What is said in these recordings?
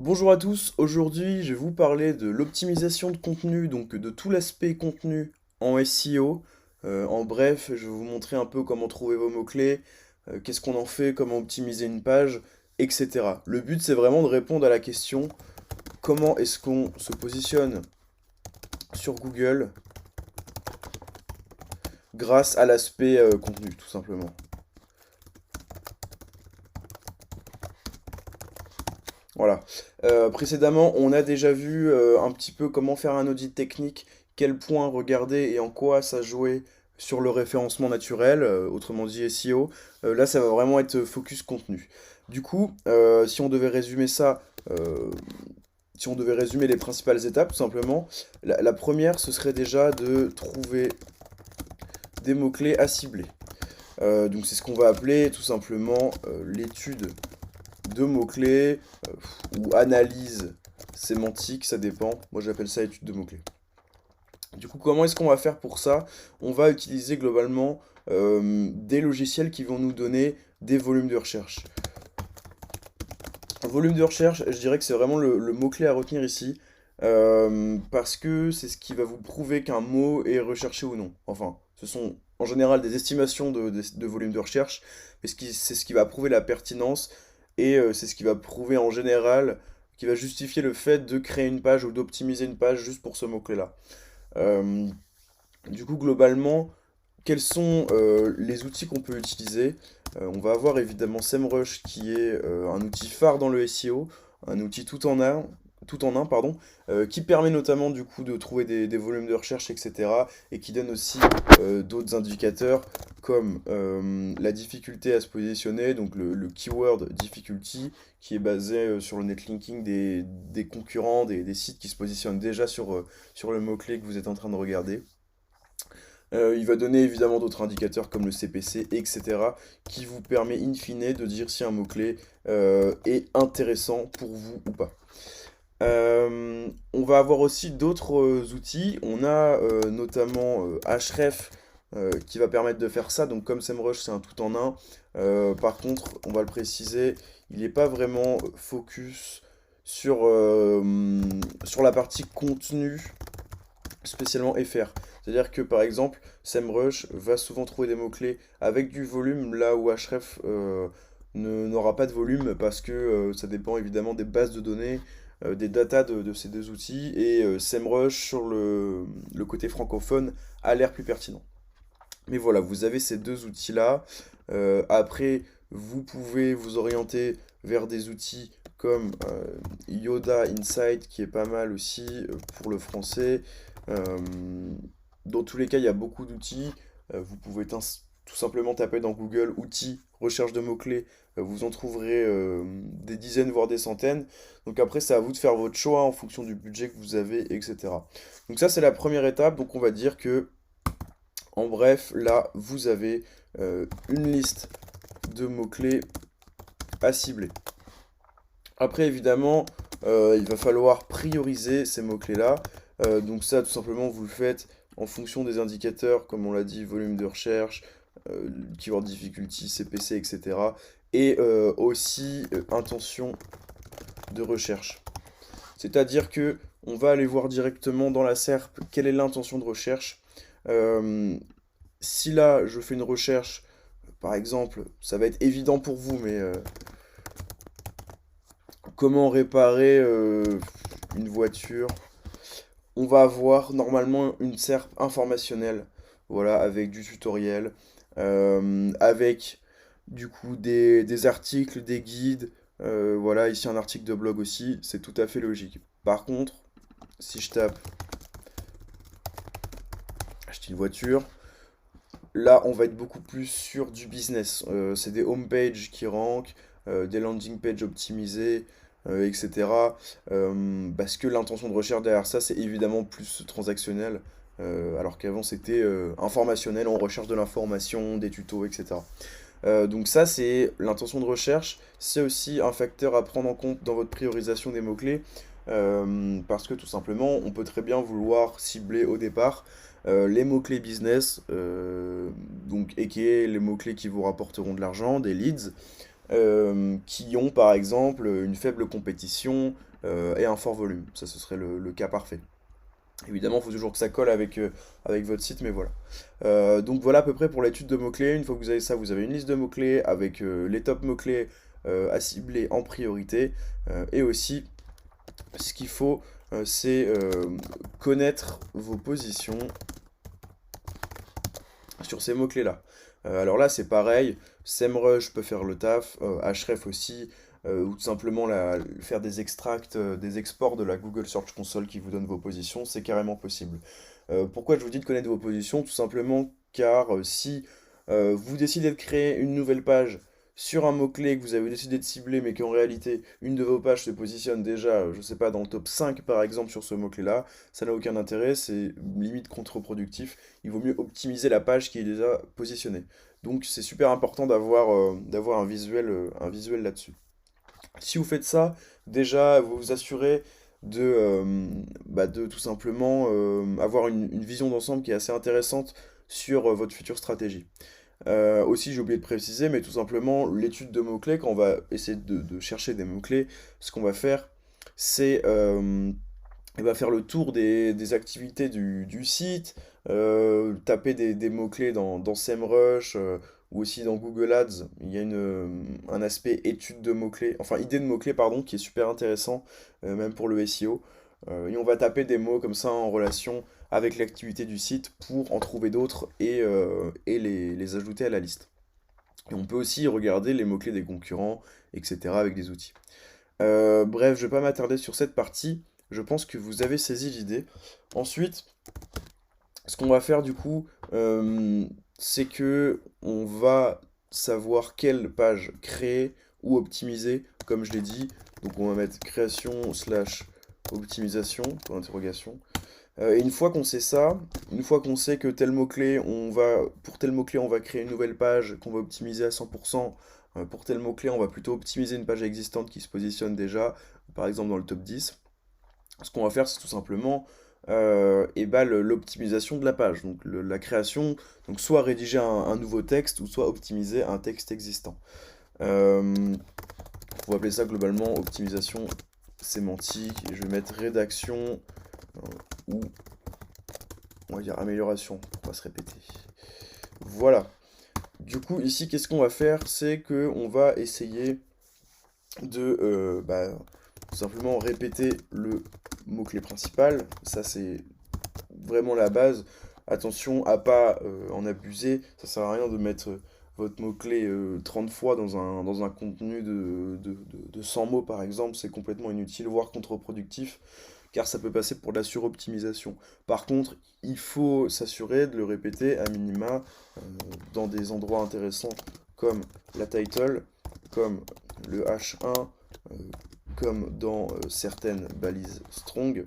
Bonjour à tous, aujourd'hui je vais vous parler de l'optimisation de contenu, donc de tout l'aspect contenu en SEO. En bref, je vais vous montrer un peu comment trouver vos mots-clés, qu'est-ce qu'on en fait, comment optimiser une page, etc. Le but c'est vraiment de répondre à la question comment est-ce qu'on se positionne sur Google grâce à l'aspect contenu, tout simplement. Voilà. Précédemment, on a déjà vu un petit peu comment faire un audit technique, quels points regarder et en quoi ça jouait sur le référencement naturel, autrement dit SEO. Là, ça va vraiment être focus contenu. Du coup, si on devait résumer ça, si on devait résumer les principales étapes, tout simplement, la première, ce serait déjà de trouver des mots-clés à cibler. Donc c'est ce qu'on va appeler tout simplement l'étude de mots-clés ou analyse sémantique, ça dépend. Moi j'appelle ça étude de mots-clés. Du coup, comment est-ce qu'on va faire pour ça? On va utiliser globalement des logiciels qui vont nous donner des volumes de recherche. Volume de recherche, je dirais que c'est vraiment le mot-clé à retenir ici, parce que c'est ce qui va vous prouver qu'un mot est recherché ou non. Enfin, ce sont en général des estimations de volume de recherche, mais c'est ce qui va prouver la pertinence, et c'est ce qui va prouver en général, qui va justifier le fait de créer une page ou d'optimiser une page juste pour ce mot-clé-là. Euh, du coup, globalement, quels sont les outils qu'on peut utiliser? On va avoir évidemment SEMrush qui est un outil phare dans le SEO, un outil tout en un, pardon, qui permet notamment du coup de trouver des volumes de recherche, etc. et qui donne aussi d'autres indicateurs comme la difficulté à se positionner, donc le keyword difficulty, qui est basé sur le netlinking des concurrents, des sites qui se positionnent déjà sur le mot-clé que vous êtes en train de regarder. Il va donner évidemment d'autres indicateurs comme le CPC, etc., qui vous permet in fine de dire si un mot-clé est intéressant pour vous ou pas. On va avoir aussi d'autres outils. On a notamment Href qui va permettre de faire ça. Donc comme SEMrush, c'est un tout en un. Par contre, on va le préciser, il n'est pas vraiment focus sur la partie contenu spécialement FR. C'est-à-dire que par exemple, SEMrush va souvent trouver des mots-clés avec du volume, là où Href n'aura pas de volume parce que ça dépend évidemment des bases de données, des datas de ces deux outils, et SEMrush sur le côté francophone a l'air plus pertinent. Mais voilà, vous avez ces deux outils-là. Après, vous pouvez vous orienter vers des outils comme Yoda Insight, qui est pas mal aussi pour le français. Euh, dans tous les cas, il y a beaucoup d'outils. Vous pouvez tout simplement taper dans Google outils, recherche de mots-clés. Vous en trouverez des dizaines, voire des centaines. Donc après, c'est à vous de faire votre choix en fonction du budget que vous avez, etc. Donc ça, c'est la première étape. Donc on va dire que en bref, là, vous avez une liste de mots-clés à cibler. Après, évidemment, il va falloir prioriser ces mots-clés-là. Donc ça, tout simplement, vous le faites en fonction des indicateurs, comme on l'a dit, volume de recherche, keyword difficulty, CPC, etc. Et aussi intention de recherche. C'est-à-dire que on va aller voir directement dans la SERP quelle est l'intention de recherche. Euh, Si là, je fais une recherche, par exemple, ça va être évident pour vous, mais comment réparer une voiture? On va avoir normalement une SERP informationnelle, voilà, avec du tutoriel, avec du coup des articles, des guides, voilà, ici un article de blog aussi, c'est tout à fait logique. Par contre, si je tape acheter une voiture, là, on va être beaucoup plus sur du business. C'est des homepages qui rankent, des landing pages optimisées, etc. Parce que l'intention de recherche derrière ça, c'est évidemment plus transactionnel, alors qu'avant c'était informationnel, on recherche de l'information, des tutos, etc. Donc ça, c'est l'intention de recherche. C'est aussi un facteur à prendre en compte dans votre priorisation des mots-clés, parce que tout simplement, on peut très bien vouloir cibler au départ les mots-clés business, donc, et qui est les mots-clés qui vous rapporteront de l'argent, des leads, qui ont par exemple une faible compétition et un fort volume. Ça, ce serait le cas parfait. Évidemment, il faut toujours que ça colle avec votre site, mais voilà. Donc voilà à peu près pour l'étude de mots-clés. Une fois que vous avez ça, vous avez une liste de mots-clés avec les top mots-clés à cibler en priorité. Et aussi, ce qu'il faut, c'est connaître vos positions sur ces mots-clés-là. Alors là, c'est pareil, SEMrush peut faire le taf, Ahref aussi, ou tout simplement faire des extracts, des exports de la Google Search Console qui vous donne vos positions, c'est carrément possible. Pourquoi je vous dis de connaître vos positions? Tout simplement car si vous décidez de créer une nouvelle page sur un mot-clé que vous avez décidé de cibler, mais qu'en réalité, une de vos pages se positionne déjà, je sais pas, dans le top 5 par exemple sur ce mot-clé-là, ça n'a aucun intérêt, c'est limite contre-productif. Il vaut mieux optimiser la page qui est déjà positionnée. Donc c'est super important d'avoir un visuel là-dessus. Si vous faites ça, déjà vous vous assurez de tout simplement avoir une vision d'ensemble qui est assez intéressante sur votre future stratégie. Aussi, j'ai oublié de préciser, mais tout simplement, l'étude de mots-clés, quand on va essayer de chercher des mots-clés, ce qu'on va faire, c'est faire le tour des activités du site, taper des mots-clés dans SEMrush ou aussi dans Google Ads. Il y a un aspect étude de mots-clés, enfin idée de mots-clés, pardon, qui est super intéressant, même pour le SEO. Et on va taper des mots comme ça en relation avec l'activité du site pour en trouver d'autres et les ajouter à la liste. Et on peut aussi regarder les mots-clés des concurrents, etc. avec des outils. Bref, je ne vais pas m'attarder sur cette partie. Je pense que vous avez saisi l'idée. Ensuite, ce qu'on va faire du coup, c'est que on va savoir quelle page créer ou optimiser, comme je l'ai dit. Donc on va mettre création slash optimisation, pour interrogation. Et une fois qu'on sait ça, une fois qu'on sait que tel mot-clé, pour tel mot-clé, on va créer une nouvelle page qu'on va optimiser à 100%. Pour tel mot-clé, on va plutôt optimiser une page existante qui se positionne déjà, par exemple dans le top 10. Ce qu'on va faire, c'est tout simplement l'optimisation de la page. Donc la création, donc soit rédiger un nouveau texte, ou soit optimiser un texte existant. On va appeler ça globalement optimisation sémantique. Et je vais mettre rédaction ou on va dire amélioration pour pas se répéter. Voilà. Du coup, ici, qu'est-ce qu'on va faire? C'est que on va essayer de tout simplement répéter le mot-clé principal. Ça, c'est vraiment la base. Attention à pas en abuser. Ça sert à rien de mettre votre mot-clé 30 fois dans un contenu de 100 mots, par exemple. C'est complètement inutile, voire contre-productif, car ça peut passer pour de la suroptimisation. Par contre, il faut s'assurer de le répéter à minima dans des endroits intéressants comme la title, comme le H1, comme dans certaines balises strong,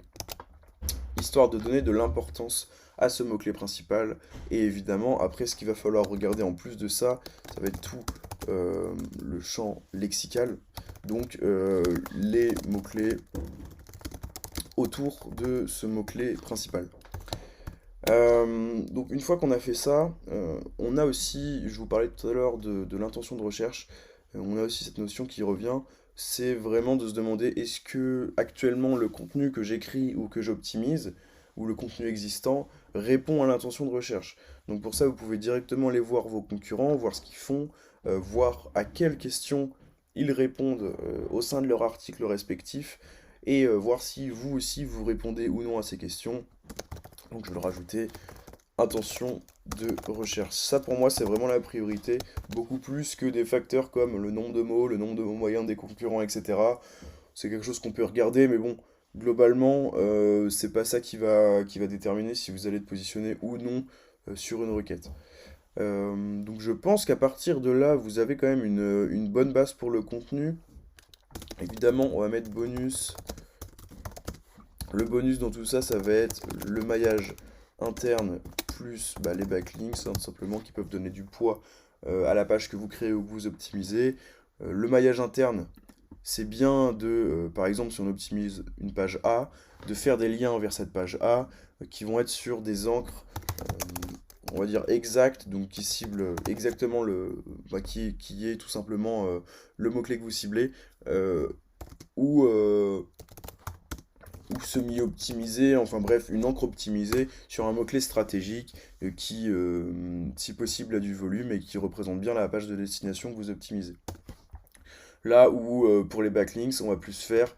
histoire de donner de l'importance à ce mot-clé principal. Et évidemment, après, ce qu'il va falloir regarder en plus de ça, ça va être tout le champ lexical, donc les mots-clés autour de ce mot-clé principal. Donc une fois qu'on a fait ça, on a aussi, je vous parlais tout à l'heure de l'intention de recherche, on a aussi cette notion qui revient, c'est vraiment de se demander est-ce que actuellement le contenu que j'écris ou que j'optimise, ou le contenu existant, répond à l'intention de recherche. Donc pour ça, vous pouvez directement aller voir vos concurrents, voir ce qu'ils font, voir à quelles questions ils répondent au sein de leur article respectif, et voir si vous aussi vous répondez ou non à ces questions. Donc je vais le rajouter, intention de recherche. Ça pour moi c'est vraiment la priorité, beaucoup plus que des facteurs comme le nombre le nombre de mots moyens des concurrents, etc. C'est quelque chose qu'on peut regarder, mais bon, globalement, c'est pas ça qui va déterminer si vous allez être positionné ou non sur une requête. Donc je pense qu'à partir de là, vous avez quand même une bonne base pour le contenu. Évidemment, on va mettre bonus. Le bonus dans tout ça, ça va être le maillage interne plus les backlinks, tout simplement, qui peuvent donner du poids à la page que vous créez ou que vous optimisez. Le maillage interne, c'est bien par exemple, si on optimise une page A, de faire des liens vers cette page A qui vont être sur des encres, on va dire exact, donc qui cible exactement qui est tout simplement le mot-clé que vous ciblez, euh, ou, euh, ou semi-optimisé, enfin bref, une encre optimisée sur un mot-clé stratégique qui, si possible, a du volume et qui représente bien la page de destination que vous optimisez. Là où pour les backlinks, on va plus faire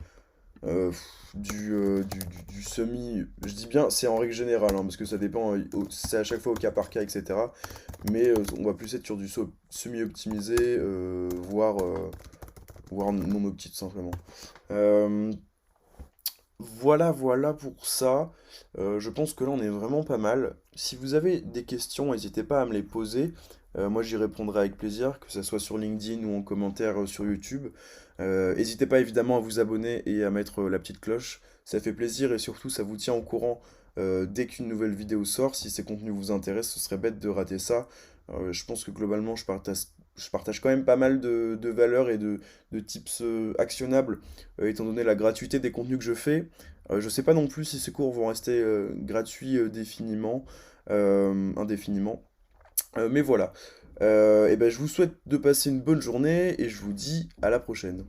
du semi. Je dis bien, c'est en règle générale, hein, parce que ça dépend, c'est à chaque fois au cas par cas, etc. Mais on va plus être sur du semi-optimisé, voire non opti tout simplement. Euh, voilà pour ça. Je pense que là on est vraiment pas mal. Si vous avez des questions, n'hésitez pas à me les poser. Moi j'y répondrai avec plaisir, que ce soit sur LinkedIn ou en commentaire sur YouTube. N'hésitez pas évidemment à vous abonner et à mettre la petite cloche. Ça fait plaisir et surtout ça vous tient au courant dès qu'une nouvelle vidéo sort. Si ces contenus vous intéressent, ce serait bête de rater ça. Je pense que globalement je partage quand même pas mal de valeurs et de tips actionnables étant donné la gratuité des contenus que je fais. Je sais pas non plus si ces cours vont rester gratuits indéfiniment. Mais voilà. Et ben, je vous souhaite de passer une bonne journée et je vous dis à la prochaine.